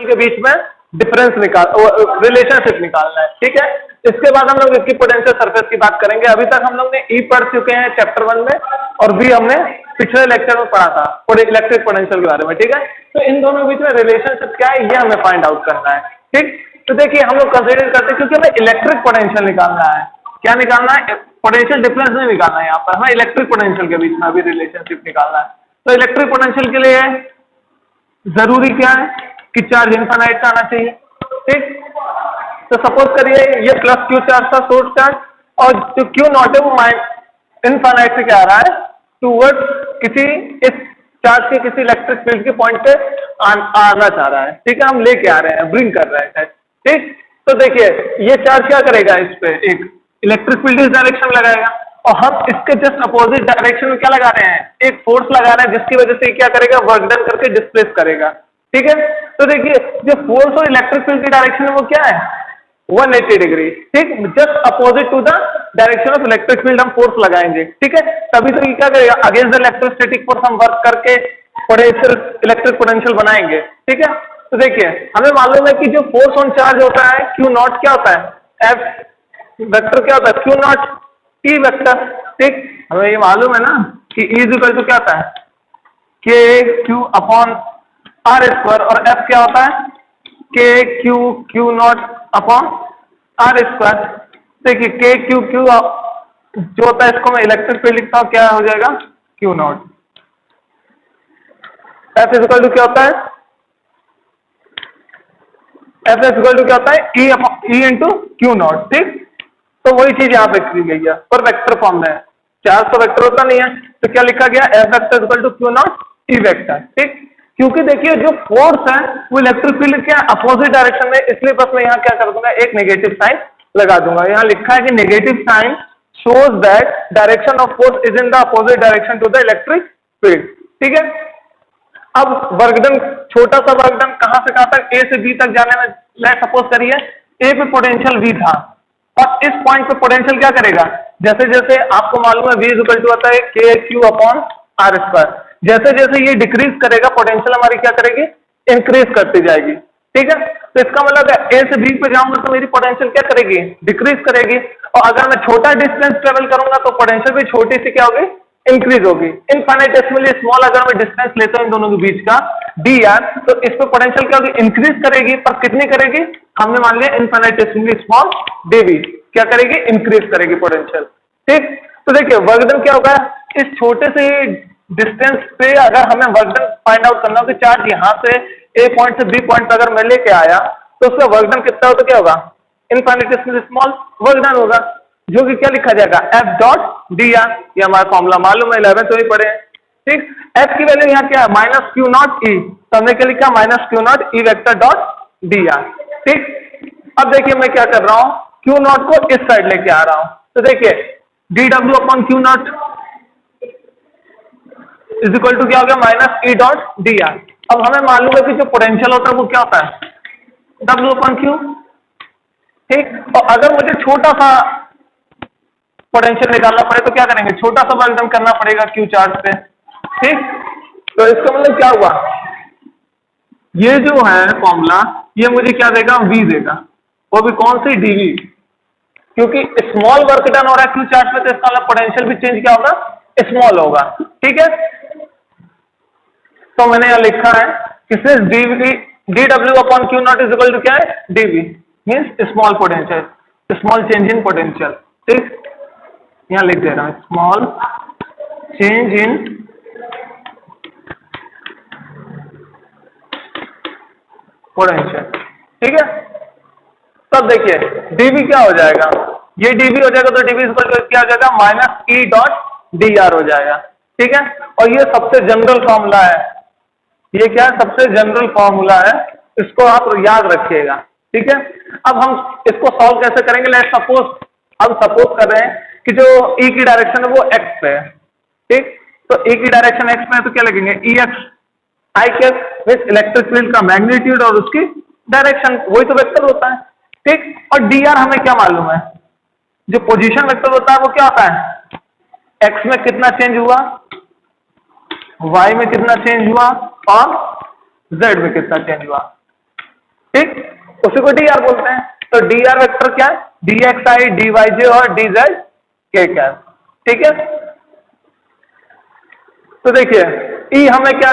के बीच में difference relationship निकालना है, ठीक है। इसके बाद हम लोग इसकी पोटेंशियल सरफेस की बात करेंगे। अभी तक हम लोग ने ई पढ़ चुके हैं चैप्टर 1 में, और बी हमने पिछले लेक्चर में पढ़ा था इलेक्ट्रिक पोटेंशियल के बारे में, ठीक है। तो इन दोनों के बीच में रिलेशनशिप क्या है ये हमें फाइंड आउट करना है, ठीक। तो देखिए हम लोग कंसिडर करते हैं क्योंकि हमें इलेक्ट्रिक पोटेंशियल निकालना है। क्या निकालना है? पोटेंशियल डिफरेंस नहीं निकालना है, यहाँ पर हमें इलेक्ट्रिक पोटेंशियल के बीच में अभी रिलेशनशिप निकालना है। तो इलेक्ट्रिक पोटेंशियल के लिए जरूरी क्या है कि चार्ज इनफाइनाइट का आना चाहिए, ठीक। तो सपोज करिए ये प्लस क्यू चार्ज था, सोर्स चार्ज, और जो क्यू नॉट है वो इनफाइनाइट से क्या आ रहा है टूवर्ड्स किसी इस चार्ज के किसी इलेक्ट्रिक फील्ड के पॉइंट पे आना चाह रहा है, ठीक है। हम लेके आ रहे हैं, ब्रिंग कर रहे हैं, ठीक। तो देखिए ये चार्ज क्या करेगा, इस पे एक इलेक्ट्रिक फील्ड इस डायरेक्शन में लगाएगा, और हम इसके जस्ट अपोजिट डायरेक्शन में क्या लगा रहे हैं, एक फोर्स लगा रहे हैं, जिसकी वजह से क्या करेगा, वर्क डन करके डिस्प्लेस करेगा, ठीक है। तो देखिए जो फोर्स और इलेक्ट्रिक फील्ड की डायरेक्शन है वो क्या है, 180 डिग्री, ठीक। Just opposite to the direction of electric field हम फोर्स लगाएंगे, ठीक है। तभी तो ये क्या करेगा, अगेंस्ट द इलेक्ट्रोस्टैटिक फोर्स हम वर्क करके पोटेंशियल इलेक्ट्रिक पोटेंशियल बनाएंगे, ठीक है। तो देखिए हमें मालूम है कि जो फोर्स ऑन चार्ज होता है क्यू नॉट क्या होता है, एफ वेक्टर क्या होता है, क्यू नॉट टी वेक्टर, ठीक। हमें ये मालूम है ना कि E इक्वल टू क्या होता है, k q upon r square, और एफ क्या होता है, k q q naught upon r square. देखिए के क्यू क्यू जो होता है इसको मैं इलेक्ट्रिक फील्ड लिखता हूँ, क्या हो जाएगा, q naught. F equal to क्या होता है, एफ इक्वल टू क्या होता है, ई इंटू क्यू नॉट, ठीक। तो वही चीज यहाँ पे की गई है पर वेक्टर फॉर्म में। चार्ज तो वेक्टर होता नहीं है, तो क्या लिखा गया, F vector equal to q naught E vector, ठीक। क्योंकि देखिए जो फोर्स है वो इलेक्ट्रिक फील्ड के अपोजिट डायरेक्शन में, इसलिए बस मैं यहाँ क्या कर दूंगा, एक नेगेटिव साइन लगा दूंगा। यहाँ लिखा है कि negative sign shows that direction of force is in the opposite direction to the electric field, ठीक है। अब वर्कडन, छोटा सा वर्कडन कहां से कहां तक, ए से बी तक जाने में, लेट सपोज करिए ए पे पोटेंशियल वी था, और इस पॉइंट पे पोटेंशियल क्या करेगा, जैसे जैसे आपको मालूम है V इक्वल टू होता है k q upon r square, जैसे जैसे ये डिक्रीज करेगा पोटेंशियल हमारी क्या करेगी, इंक्रीज करती जाएगी, ठीक है। तो इसका मतलब है ए से बी पे जाऊंगा तो मेरी पोटेंशियल क्या करेगी, डिक्रीज करेगी, और अगर मैं छोटा डिस्टेंस ट्रेवल करूंगा तो पोटेंशियल भी छोटी सी क्या होगी, इंक्रीज होगी। इनफाइनेटेसिमली स्मॉल अगर मैं डिस्टेंस लेता हूं इन दोनों के बीच का डी आर, तो इस पे पोटेंशियल क्या होगी, इंक्रीज करेगी, पर कितनी करेगी, हमने मान लिया इनफाइनेटेसिमली स्मॉल डीवी, क्या करेगी, इंक्रीज करेगी पोटेंशियल, ठीक। तो देखिए वर्कडन क्या होगा, इस छोटे से डिस्टेंस पे अगर हमें वर्कडन फाइंड आउट करना हो कि चार्ज यहाँ से ए पॉइंट से बी पॉइंट अगर मैं लेके आया तो उसका वर्कडन कितना हो, तो क्या होगा, इनफाइनेटेसिमली स्मॉल वर्कडन होगा, जो कि क्या लिखा जाएगा, एफ डॉट डी आर। ये हमारा फॉर्मूला मालूम है, 11th में ही पढ़े हैं, ठीक। एफ की वैल्यू यहाँ क्या है, माइनस क्यू नॉट ई, तो हमने क्या लिखा, minus Q naught E vector dot d r, ठीक। अब देखिए मैं क्या कर रहा हूँ, क्यू नॉट को इस साइड लेके आ रहा हूं, तो देखिए d W upon q naught is equal to क्या हो गया, minus E dot d r. अब हमें मालूम है कि जो पोटेंशियल होता है वो क्या होता है, डब्ल्यू अपॉन क्यू, ठीक। और अगर मुझे छोटा सा पोटेंशियल निकालना पड़े तो क्या करेंगे, छोटा सा वर्कडन करना पड़ेगा क्यू चार्ज पे, ठीक। तो इसका मतलब क्या हुआ, ये जो है फॉर्मूला ये मुझे क्या देगा, वी देगा, वो भी कौन सी, डीवी, क्योंकि स्मॉल वर्क डन हो रहा है क्यू चार्ज पे, तो इसका मतलब पोटेंशियल भी चेंज क्या होगा, स्मॉल होगा, ठीक है। तो मैंने यहां लिखा है कि सिर्फ d W upon q naught is equal to क्या है, dV, means small potential, small change in potential, ठीक। यहां लिख दे रहा हूं, स्मॉल चेंज इन पोटेंशियल, ठीक है। तब देखिए डीवी क्या हो जाएगा, ये डीवी हो जाएगा, तो डीवी इक्वल टू क्या हो जाएगा, minus E dot d are हो जाएगा, ठीक है। और ये सबसे जनरल फॉर्मूला है, ये क्या है, सबसे जनरल फॉर्मूला है, इसको आप याद रखिएगा, ठीक है। अब हम इसको सॉल्व कैसे करेंगे, लेट्स सपोज, अब सपोज कर रहे हैं कि जो ई की डायरेक्शन है वो एक्स पे है, ठीक। तो ई की डायरेक्शन एक्स पे है तो क्या लगेंगे, ई एक्स आई के विथ इलेक्ट्रिक फील्ड का मैग्नीट्यूड और उसकी डायरेक्शन, वही तो वेक्टर होता है, ठीक। और डी आर हमें क्या मालूम है, जो पोजीशन वेक्टर होता है वो क्या होता है, एक्स में कितना चेंज हुआ, वाई में कितना चेंज हुआ, और जेड में कितना चेंज हुआ, ठीक, उसी को डी आर बोलते हैं। तो डी आर वेक्टर क्या है, d x i d y j और डी जेड के कैप, ठीक है। तो देखिए ई हमें क्या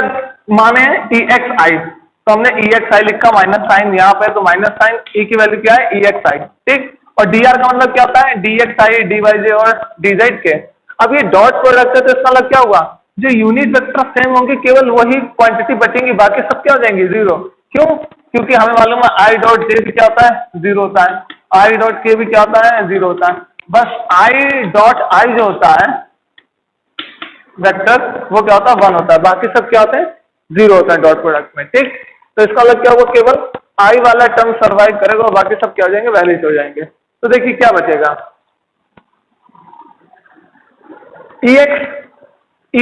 माने हैं, ई एक्स आई, तो हमने ई एक्स आई लिखा, माइनस साइन यहाँ पे, तो माइनस साइन ई की वैल्यू क्या है, ई एक्स आई, ठीक। और डी आर का मतलब क्या होता है, d x i d y j और डी जेड के। अब ये डॉट प्रोडक्ट है तो इसका मतलब क्या हुआ, जो यूनिट वेक्टर सेम होंगे, केवल वही क्वांटिटी बचेंगी, बाकी सब क्या हो जाएंगे, जीरो। क्यों, क्योंकि हमें मालूम है आई डॉट जे भी क्या होता है, जीरो होता है, आई डॉट के भी क्या होता है, जीरो होता है। बस आई डॉट आई जो होता है वेक्टर, वो क्या होता है, 1 होता है, बाकी सब क्या होते हैं, जीरो होता है डॉट प्रोडक्ट में, ठीक। तो इसका मतलब क्या होगा, केवल आई वाला टर्म सर्वाइव करेगा और बाकी सब क्या हो जाएंगे, वैलिड हो जाएंगे। तो देखिए क्या बचेगा, ई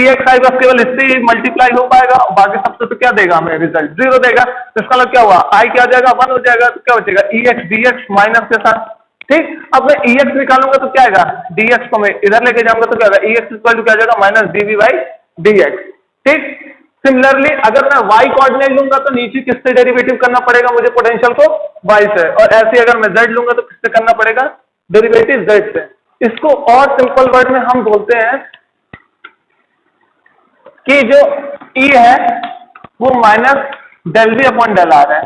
एक्स आई बस केवल इससे ही मल्टीप्लाई हो पाएगा, बाकी सबसे तो क्या देगा हमें, रिजल्ट जीरो देगा। तो इसका मतलब क्या हुआ, आई क्या हो जाएगा, 1 हो जाएगा, तो क्या बचेगा, ई एक्स डी एक्स माइनस के साथ, ठीक। अब मैं ई एक्स निकालूंगा तो क्या आएगा, डी एक्स को मैं इधर लेके जाऊंगा तो क्या होगा, ई एक्स इक्वल टू क्या जाएगा, minus d V by d x, ठीक। सिमिलरली अगर मैं वाई कोऑर्डिनेट लूंगा तो नीचे किससे डेरिवेटिव करना पड़ेगा मुझे, पोटेंशियल को वाई से, और ऐसे अगर मैं जेड लूंगा तो किससे करना पड़ेगा, डेरिवेटिव जेड से। इसको और सिंपल वर्ड में हम बोलते हैं कि जो ई है वो minus del V upon del r है।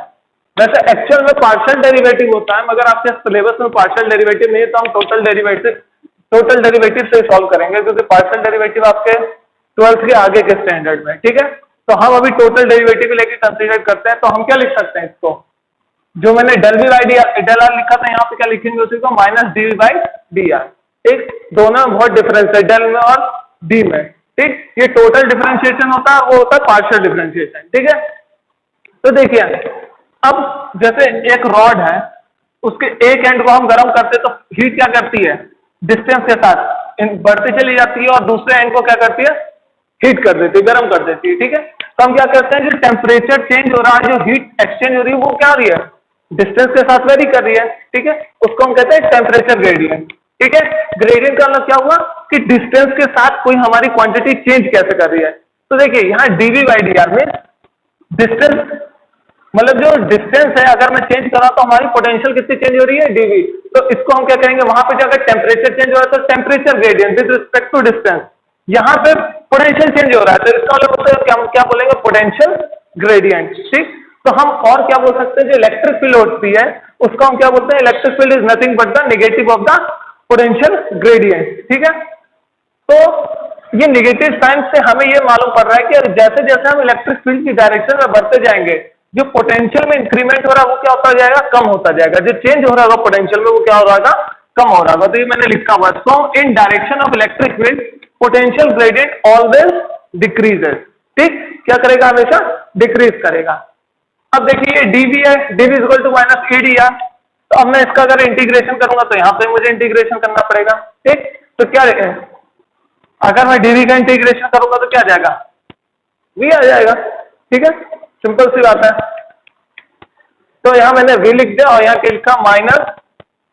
वैसे एक्चुअल में पार्शियल डेरिवेटिव होता है, मगर आपके सिलेबस में पार्शियल डेरिवेटिव नहीं है, तो हम टोटल डेरिवेटिव से सॉल्व करेंगे, क्योंकि पार्शियल डेरिवेटिव आपके 12th के आगे के स्टैंडर्ड में, ठीक है। तो हम अभी टोटल डेरिवेटिव लेके कंसीडर करते हैं। तो हम क्या लिख सकते हैं इसको, जो मैंने del V by del r लिखा था, यहाँ पे क्या लिखेंगे उसी को, minus d V by d r, ठीक। दोनों में बहुत डिफरेंस है, डेल में और डी में, ठीक। ये टोटल डिफरेंशिएशन होता है, वो होता है पार्शियल डिफरेंशिएशन, ठीक है। तो देखिए अब जैसे एक रॉड है, उसके एक एंड को हम गर्म करते तो हीट क्या करती है, डिस्टेंस के साथ बढ़ती चली जाती है, और दूसरे एंड को क्या करती है, हीट कर देती है, गर्म कर देती है, ठीक है। तो हम क्या करते हैं, जो टेम्परेचर चेंज हो रहा है, जो हीट एक्सचेंज हो रही है, वो क्या हो रही है, डिस्टेंस के साथ वेरी कर रही है, ठीक है। उसको हम कहते हैं टेम्परेचर ग्रेडियंट, ठीक है। ग्रेडियंट का मतलब क्या हुआ कि डिस्टेंस के साथ कोई हमारी क्वांटिटी चेंज कैसे कर रही है। तो देखिए यहाँ डीवी बाई डी आर में डिस्टेंस, मतलब जो डिस्टेंस है अगर मैं चेंज कर रहा तो हमारी पोटेंशियल कितनी चेंज हो रही है, डीवी। तो इसको हम क्या करेंगे, वहां पे जाकर टेम्परेचर चेंज हो रहा है तो temperature gradient with respect to distance, यहाँ पे पोटेंशियल चेंज हो रहा है तो इसका मतलब हम क्या बोलेंगे, पोटेंशियल ग्रेडियंट, ठीक। तो हम और क्या बोल सकते हैं, जो इलेक्ट्रिक फील्ड होती है उसका हम क्या बोलते हैं, electric field is nothing but the negative of the potential gradient, ठीक है। तो ये नेगेटिव साइन से हमें ये मालूम पड़ रहा है कि जैसे जैसे हम इलेक्ट्रिक फील्ड की डायरेक्शन में बढ़ते जाएंगे, जो पोटेंशियल में इंक्रीमेंट हो रहा है वो क्या होता जाएगा, कम होता जाएगा, जो चेंज हो रहा होगा पोटेंशियल में वो क्या हो रहा है, कम हो रहा होगा। तो ये मैंने लिखा हुआ, so in direction of electric field potential gradient always decreases, ठीक। क्या करेगा, हमेशा डिक्रीज करेगा। अब देखिए ये डीवी है, dV equal to minus E d r, तो अब मैं इसका अगर इंटीग्रेशन करूंगा तो यहाँ पे मुझे इंटीग्रेशन करना पड़ेगा, ठीक। तो क्या अगर मैं डीवी का इंटीग्रेशन करूंगा तो क्या आ जाएगा, वी आ जाएगा, ठीक है, सिंपल सी बात है। तो यहां मैंने वी लिख दिया और यहाँ क्या लिखा, माइनस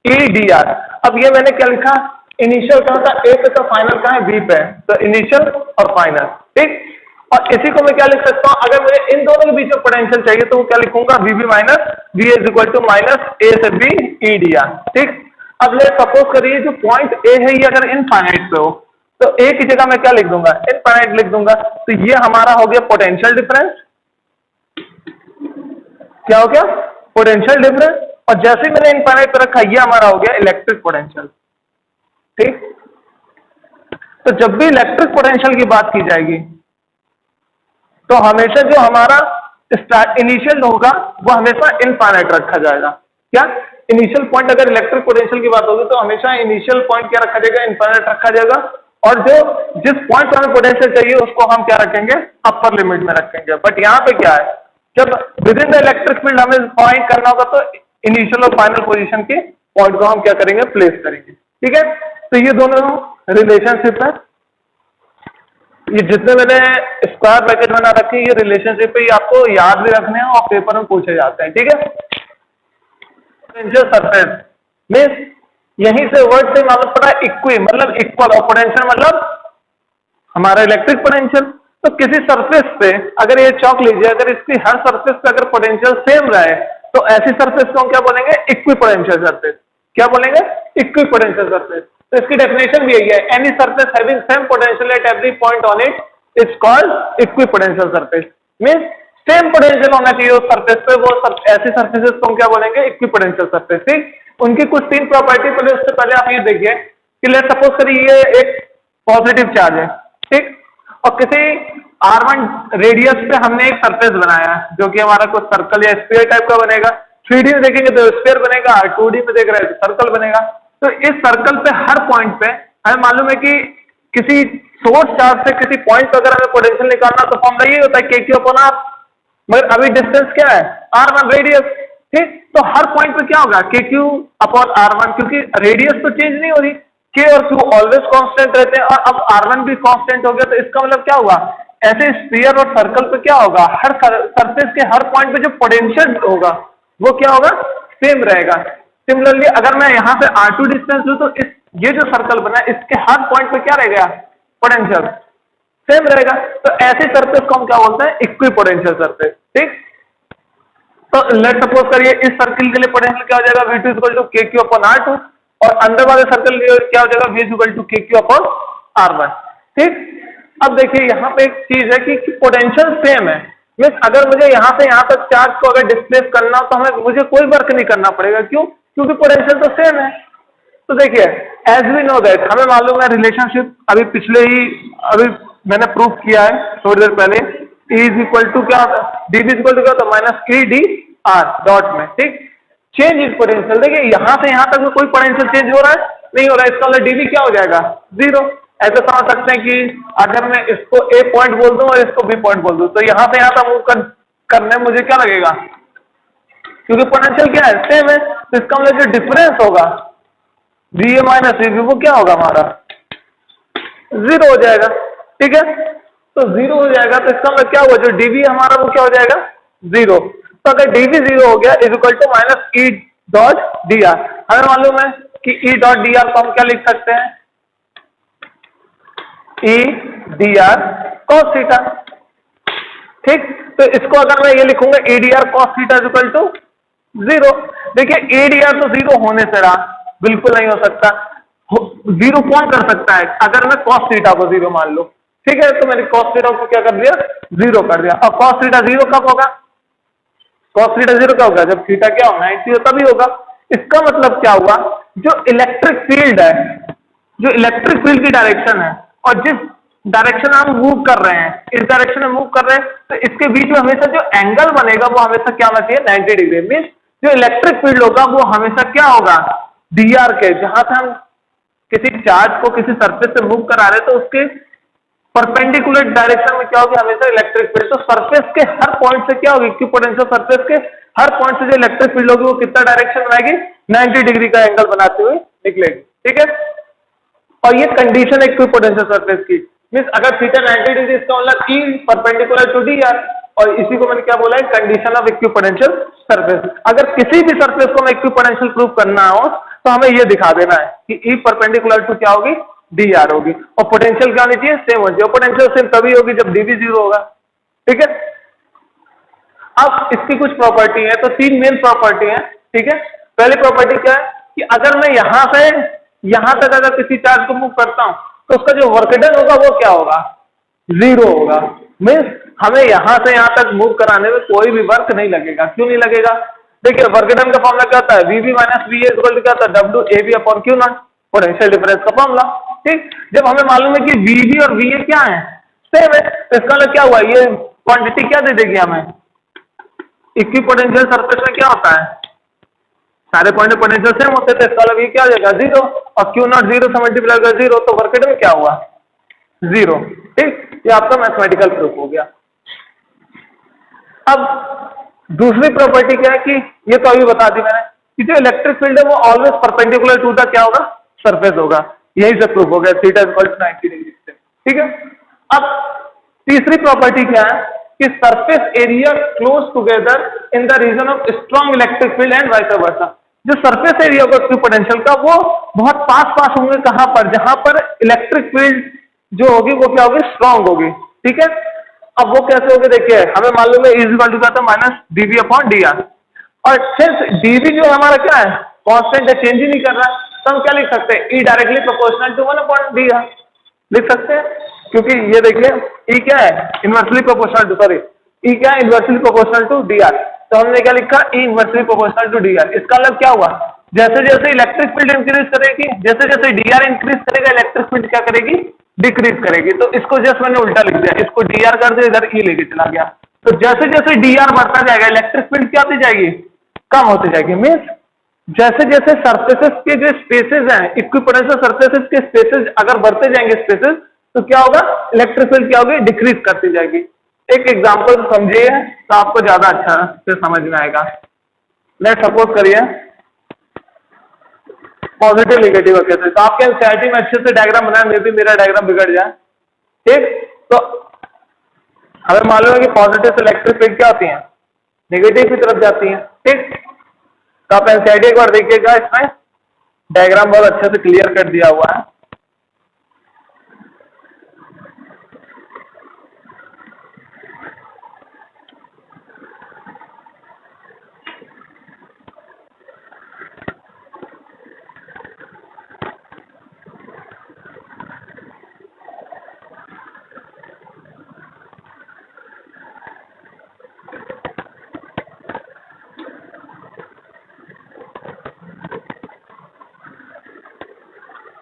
ई डी आर। अब ये मैंने क्या लिखा, इनिशियल कहाँ था, ए पे, तो फाइनल कहाँ है, बी पे, तो इनिशियल और फाइनल, ठीक। और इसी को मैं क्या लिख सकता हूँ, अगर मुझे इन दोनों के बीच में पोटेंशियल चाहिए तो वो क्या लिखूंगा, V B minus V is equal to minus A से बी ई डी आर, ठीक। अब ले सपोज करिए जो पॉइंट ए है ये अगर इनफाइनाइट पे हो तो ए की जगह मैं क्या लिख दूंगा, इनफाइनाइट लिख दूंगा। तो ये हमारा हो गया पोटेंशियल डिफरेंस, क्या हो गया, पोटेंशियल डिफरेंस। और जैसे ही मैंने इनफाइनाइट पे रखा ये हमारा हो गया इलेक्ट्रिक पोटेंशियल, ठीक। तो जब भी इलेक्ट्रिक पोटेंशियल की बात की जाएगी तो हमेशा जो हमारा इनिशियल होगा वो हमेशा इनफाइनाइट रखा जाएगा। क्या, इनिशियल पॉइंट अगर इलेक्ट्रिक पोटेंशियल की बात होगी तो हमेशा इनिशियल पॉइंट क्या रखा जाएगा, इनफाइनाइट रखा जाएगा। और जो जिस पॉइंट पर हमें पोटेंशियल चाहिए उसको हम क्या रखेंगे, अपर लिमिट में रखेंगे। बट यहाँ पे क्या है, जब with in the electric field हमें पॉइंट करना होगा तो इनिशियल और फाइनल पोजीशन के पॉइंट को हम क्या करेंगे, प्लेस करेंगे, ठीक है। तो ये दोनों रिलेशनशिप है, ये जितने मैंने स्क्वायर ब्रैकेट बना रखे ये रिलेशनशिप है, ये आपको याद भी रखने हैं और पेपर में पूछे जाते हैं, ठीक है। पोटेंशियल सरफेस मीन्स यहीं से वर्ड से मालूम पड़ा इक्वी मतलब इक्वल, और पोटेंशियल मतलब हमारा इलेक्ट्रिक पोटेंशियल। तो किसी सरफेस पे अगर ये चौक लीजिए, अगर इसकी हर सरफेस पे अगर पोटेंशियल सेम रहे तो ऐसी सरफेस को हम क्या बोलेंगे? Equipotential surface. क्या बोलेंगे? Equipotential surface. तो इसकी डेफिनेशन भी यही है, any surface having same potential at every point on it is called equipotential surface. Means same potential होना चाहिए उस सरफेस पे, वो ऐसी सरफेसेस को हम क्या बोलेंगे? Equipotential surface. ठीक, उनकी कुछ 3 प्रॉपर्टी, पहले उससे पहले आप ये देखिए कि लेट्स सपोज करिए ये एक पॉजिटिव चार्ज है, ठीक, और किसी r1 रेडियस पे हमने एक सरफेस बनाया जो कि हमारा कुछ सर्कल या स्फीयर टाइप का बनेगा। 3D में देखेंगे तो स्फीयर बनेगा, 2D में देख रहे हैं तो सर्कल बनेगा। तो इस सर्कल पे हर पॉइंट पे हमें मालूम है कि किसी सोर्स चार्ज से किसी पॉइंट पर अगर हमें पोटेंशियल निकालना तो फॉर्मूला ये होता है KQ/R। मगर अभी डिस्टेंस क्या है? R1 radius. ठीक, तो हर पॉइंट पे क्या होगा? KQ/R1, क्योंकि रेडियस तो चेंज नहीं हो रही, K और Q ऑलवेज कांस्टेंट रहते हैं, और अब R1 भी कांस्टेंट हो गया, तो इसका मतलब क्या हुआ? ऐसे स्फीयर और सर्कल पे क्या होगा? हर सरफेस के हर पॉइंट पे जो पोटेंशियल होगा वो क्या होगा? सेम रहेगा। सिमिलरली अगर मैं यहाँ से R2 डिस्टेंस लूँ तो इस ये जो सर्कल बना है इसके हर पॉइंट पे क्या रहेगा? पोटेंशियल सेम रहेगा। तो ऐसे सरफेस को हम क्या बोलते हैं? Equipotential surface. ठीक, तो लेट सपोज करिए इस सर्कल के लिए पोटेंशियल क्या हो जाएगा? V2 = KQ/R2, और अंदर वाले सर्कल के लिए क्या हो जाएगा? V = KQ/R1। ठीक, अब देखिए यहाँ पे एक चीज है कि पोटेंशियल सेम है। मीन्स अगर मुझे यहाँ से यहाँ तक चार्ज को अगर डिस्प्लेस करना तो हमें मुझे कोई वर्क नहीं करना पड़ेगा। क्यों? क्योंकि पोटेंशियल तो सेम है। तो देखिए, एज वी नो दैट, हमें मालूम है रिलेशनशिप, अभी मैंने प्रूफ किया है थोड़ी देर पहले। E = क्या होता है? dV = क्या होता है? -EdR डॉट में। ठीक, चेंज इन पोटेंशियल। देखिए यहाँ से यहाँ तक कोई पोटेंशियल चेंज हो रहा है? नहीं हो रहा है। इसका मतलब dV क्या हो जाएगा? 0। ऐसे समझ सकते हैं कि अगर मैं इसको A पॉइंट बोल दूं और इसको B पॉइंट बोल दूं तो यहाँ से यहाँ तक मूव करने में मुझे क्या लगेगा? क्योंकि पोटेंशियल क्या है? सेम है। तो इसका मतलब जो डिफरेंस होगा VA - VB वो क्या होगा? हमारा 0 हो जाएगा। ठीक है, तो 0 हो जाएगा, तो इसका मतलब क्या हुआ? जो dV हमारा वो क्या हो जाएगा? 0। तो अगर dV 0 हो गया = E.dr। हमें मालूम है कि E.dr को हम क्या लिख सकते हैं? E.dr cos theta. ठीक, तो इसको अगर मैं ये लिखूंगा EDR cos थीटा = 0। देखिए EDR तो 0 होने से रहा, बिल्कुल नहीं हो सकता। 0 कौन कर सकता है? अगर मैं cos थीटा को 0 मान लो। ठीक है, तो मैंने cos थीटा को क्या कर दिया? 0 कर दिया। और cos थीटा 0 कब होगा? cos थीटा 0 क्या होगा? जब थीटा क्या होगा? 90 हो, तभी होगा। इसका मतलब क्या हुआ? जो इलेक्ट्रिक फील्ड है, जो इलेक्ट्रिक फील्ड की डायरेक्शन है और जिस डायरेक्शन हम मूव कर रहे हैं, इस डायरेक्शन में मूव कर रहे हैं, तो इसके बीच में हमेशा जो एंगल बनेगा वो हमेशा क्या होना चाहिए? 90 डिग्री। मीन्स जो इलेक्ट्रिक फील्ड होगा वो हमेशा क्या होगा? dr के, जहां से हम किसी चार्ज को किसी सरफेस से मूव करा रहे हैं तो उसके परपेंडिकुलर डायरेक्शन में क्या होगी? हमेशा इलेक्ट्रिक फील्ड। तो सरफेस के हर पॉइंट से क्या होगी? इक्विपोटेंशियल सरफेस के हर पॉइंट से जो इलेक्ट्रिक फील्ड होगी वो कितना डायरेक्शन बनाएगी? 90 डिग्री का एंगल बनाते हुए निकलेगी। ठीक है, और ये कंडीशन है इक्विपोटेंशियल सरफेस की। मीन्स अगर थीटा 90 डिग्री, इसका मतलब E परपेंडिकुलर टू dr, और इसी को मैंने क्या बोला है? Condition of equipotential surface. अगर किसी भी सरफेस को हमें इक्विपोटेंशियल प्रूव करना हो तो हमें ये दिखा देना है कि E परपेंडिकुलर टू क्या होगी? dr होगी, और पोटेंशियल क्या होनी चाहिए? सेम होनी चाहिए। पोटेंशियल सेम तभी होगी जब dV 0 होगा। ठीक है, अब इसकी कुछ प्रॉपर्टी है, तो 3 मेन प्रॉपर्टी है। ठीक है, पहली प्रॉपर्टी क्या है कि अगर मैं यहां से यहां तक अगर किसी चार्ज को मूव करता हूं तो उसका जो वर्क डन होगा वो क्या होगा? 0 होगा। मीन्स हमें यहां से यहां तक मूव कराने में कोई भी वर्क नहीं लगेगा। क्यों नहीं लगेगा? देखिए वर्क डन का फॉर्मूला क्या होता है? VB - VA = क्या होता है? WAB/Q0, पोटेंशियल डिफरेंस का फॉर्मूला। ठीक, जब हमें मालूम है कि VB और VA क्या है? सेम है, तो इसका मतलब क्या हुआ? ये क्वांटिटी क्या दे देगी हमें? इक्विपोटेंशियल सरफेस में क्या होता है? सारे पॉइंट पोटेंशियल सेम होते थे। इसका मतलब ये क्या हो जाएगा? 0, और Q0 0 से मल्टीप्लाई कर 0, तो वर्क डन में क्या हुआ? 0। ठीक, ये आपका मैथमेटिकल प्रूफ हो गया। अब दूसरी प्रॉपर्टी क्या है कि ये तो अभी बता दी मैंने कि जो इलेक्ट्रिक फील्ड है वो ऑलवेज परपेंडिकुलर टू द क्या होगा? सरफेस होगा। यही से प्रूफ हो गया, थीटा = 90 डिग्री से। ठीक है, अब तीसरी प्रॉपर्टी क्या है कि surface area close together in the region of strong electric field and vice versa. जो सरफेस एरिया होगा इक्विपोटेंशियल का वो बहुत पास होंगे। कहां पर? जहां पर इलेक्ट्रिक फील्ड जो होगी वो क्या होगी? स्ट्रॉन्ग होगी। ठीक है, अब वो कैसे होगी? देखिए हमें मालूम है E = क्या था? -dV/dr। और सिंस dV जो हमारा क्या है, कांस्टेंट है, चेंज ही नहीं कर रहा, तो हम क्या लिख सकते हैं, E directly proportional to 1/dr लिख सकते हैं, क्योंकि ये देखिए E क्या है, inversely proportional to, sorry E क्या है, इनवर्सली प्रोपोर्शनल टू dr, तो हमने क्या लिखा, E inversely proportional to dr। इसका मतलब क्या हुआ, जैसे जैसे इलेक्ट्रिक फील्ड इंक्रीज करेगी, जैसे जैसे dr इंक्रीज करेगा, इलेक्ट्रिक फील्ड क्या करेगी, डिक्रीज करेगी। तो इसको जस्ट मैंने उल्टा लिख दिया, इसको dr कर दिया, इधर E लेके चला गया। तो जैसे जैसे dr बढ़ता जाएगा, इलेक्ट्रिक फील्ड क्या होती जाएगी, कम होती जाएगी। मीन्स जैसे जैसे सरफेसेस के जो स्पेसेस हैं, इक्विपोटेंशियल सरफेसेस के स्पेसेस अगर बढ़ते जाएंगे स्पेसेस, तो क्या होगा, इलेक्ट्रिक फील्ड क्या होगी, डिक्रीज करती जाएगी। एक एग्जांपल समझिए तो आपको ज्यादा अच्छा से समझ में आएगा। लेट सपोज करिए पॉजिटिव नेगेटिव कैसे, तो आपके एनसीईआरटी में अच्छे से डायग्राम बनाया, मे भी मेरा डायग्राम बिगड़ जाए, ठीक। तो हमें मालूम है कि पॉजिटिव से इलेक्ट्रिक फील्ड क्या होती है, नेगेटिव की तरफ जाती है, ठीक। तो आप एनसीईआरटी एक बार देखिएगा, इसमें डायग्राम बहुत अच्छे से क्लियर कर दिया हुआ है।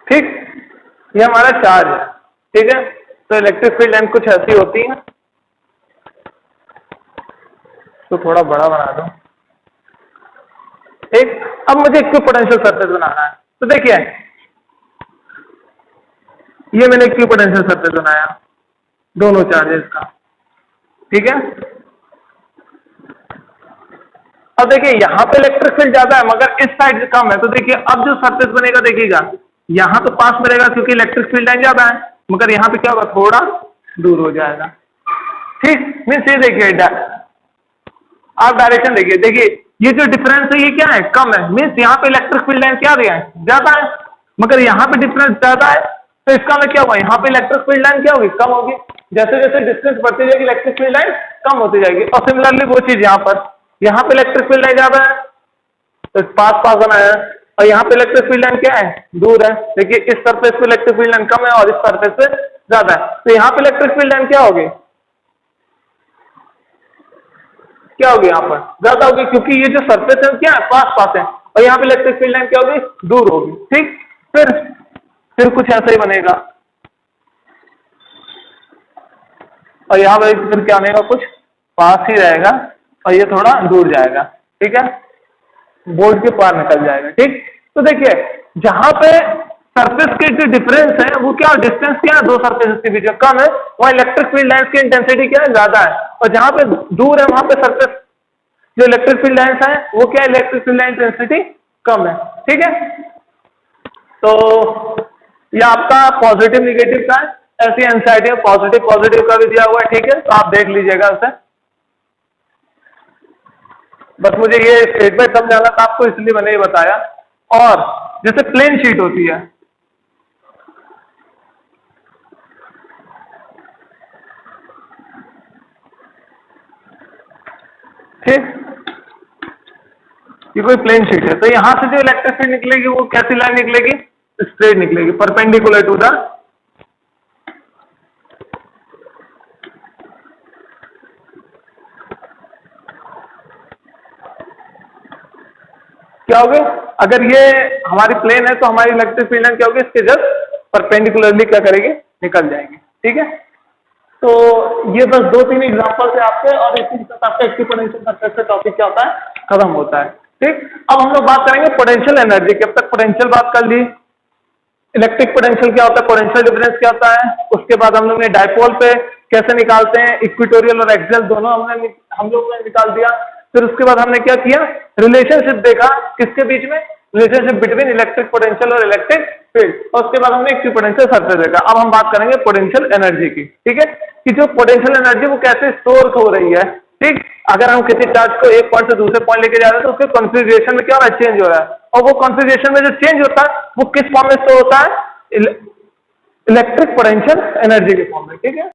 ठीक, ये हमारा चार्ज है, ठीक है। तो इलेक्ट्रिक फील्ड लाइन कुछ ऐसी होती है, तो थोड़ा बड़ा बना दो, ठीक। अब मुझे इक्विपोटेंशियल सरफेस बनाना है, तो देखिए ये मैंने इक्विपोटेंशियल सरफेस बनाया दोनों चार्जेस का, ठीक है। अब देखिए यहाँ पे इलेक्ट्रिक फील्ड ज्यादा है मगर इस साइड कम है, तो देखिए अब जो सरफेस बनेगा, देखिएगा यहाँ तो पास में रहेगा क्योंकि इलेक्ट्रिक फील्ड लाइन ज्यादा है, मगर यहाँ पे क्या होगा, थोड़ा दूर हो जाएगा, ठीक। मीन्स ये देखिए आप डायरेक्शन देखिए, देखिए ये जो डिफरेंस है ये क्या है, कम है। मीन्स यहाँ पे इलेक्ट्रिक फील्ड लाइन क्या दिया है, ज्यादा है, मगर यहाँ पे डिफरेंस ज्यादा है, तो इसका मतलब क्या हुआ, यहाँ पे इलेक्ट्रिक फील्ड लाइन क्या होगी, कम होगी। जैसे जैसे डिस्टेंस बढ़ती जाएगी, इलेक्ट्रिक फील्ड लाइन कम होती जाएगी। और सिमिलरली वो चीज यहाँ पे इलेक्ट्रिक फील्ड लाइन ज्यादा है, तो पास पास बनाया, और यहाँ पे इलेक्ट्रिक फील्ड लाइन क्या है, दूर है। देखिए इस सरफेस पे इलेक्ट्रिक फील्ड लाइन कम है और इस सरफेस पे ज्यादा है, तो यहाँ पे इलेक्ट्रिक फील्ड लाइन क्या होगी, क्या होगी, यहाँ पर ज्यादा होगी, क्योंकि ये जो सरफेस है क्या है, पास पास है, और यहाँ पे इलेक्ट्रिक फील्ड लाइन क्या होगी, दूर होगी, ठीक। फिर कुछ ऐसा ही बनेगा, और यहाँ पर फिर क्या बनेगा, कुछ पास ही रहेगा और ये थोड़ा दूर जाएगा, ठीक है, बोर्ड के पार निकल जाएगा, ठीक। तो देखिए जहां पे सरफेस के जो डिफरेंस है वो क्या, डिस्टेंस क्या है, दो सरफेस के बीच में कम है, वहाँ इलेक्ट्रिक फील्ड लाइन्स की इंटेंसिटी क्या है, ज्यादा है। और जहां पे दूर है वहां पे सरफेस जो इलेक्ट्रिक फील्ड लाइन्स है वो क्या, इलेक्ट्रिक फील्ड लाइन इंटेंसिटी कम है, ठीक है। तो ये आपका पॉजिटिव निगेटिव का है, ऐसी एनसीईआरटी में पॉजिटिव पॉजिटिव का भी दिया हुआ है, ठीक है, तो आप देख लीजिएगा उसे। बस मुझे ये स्टेट बाय समझाना था आपको, इसलिए मैंने ये बताया। और जैसे प्लेन शीट होती है, ठीक, ये कोई प्लेन शीट है, तो यहां से जो इलेक्ट्रिक फील्ड निकलेगी वो कैसी लाइन निकलेगी, स्ट्रेट निकलेगी, परपेंडिकुलर टू द, क्या होगी, अगर ये हमारी प्लेन है तो हमारी इलेक्ट्रिक फील्ड लाइन क्या होगी, इसके जस्ट परपेंडिकुलरली क्या करेगी, निकल जाएगी, ठीक है। तो ये बस दो तीन एग्जांपल है आपके, और इसी के साथ आपका एक्टिव सरफेस का टॉपिक क्या होता है, खत्म होता है, ठीक। अब हम लोग बात करेंगे पोटेंशियल एनर्जी की। अब तक पोटेंशियल बात कर ली, इलेक्ट्रिक पोटेंशियल क्या होता है, पोटेंशियल डिफरेंस क्या होता है, उसके बाद हम लोग ने डायपोल पे कैसे निकालते हैं, इक्वेटोरियल और एक्सियल दोनों हम लोग ने निकाल दिया। फिर उसके बाद हमने क्या किया, रिलेशनशिप देखा, किसके बीच में, रिलेशनशिप बिटवीन इलेक्ट्रिक पोटेंशियल और इलेक्ट्रिक फील्ड, और उसके बाद हमने इक्विपोटेंशियल पोटेंशियल सरफेस देखा। अब हम बात करेंगे पोटेंशियल एनर्जी की, ठीक है, कि जो पोटेंशियल एनर्जी वो कैसे स्टोर हो रही है, ठीक। अगर हम किसी चार्ज को एक पॉइंट से दूसरे पॉइंट लेके जा रहे हैं तो उसके कॉन्फ़िगरेशन में क्या हो रहा है, चेंज हो रहा है, और वो कॉन्फ़िगरेशन में जो चेंज होता है वो किस फॉर्म में स्टोर होता है, इलेक्ट्रिक पोटेंशियल एनर्जी के फॉर्म में, ठीक है।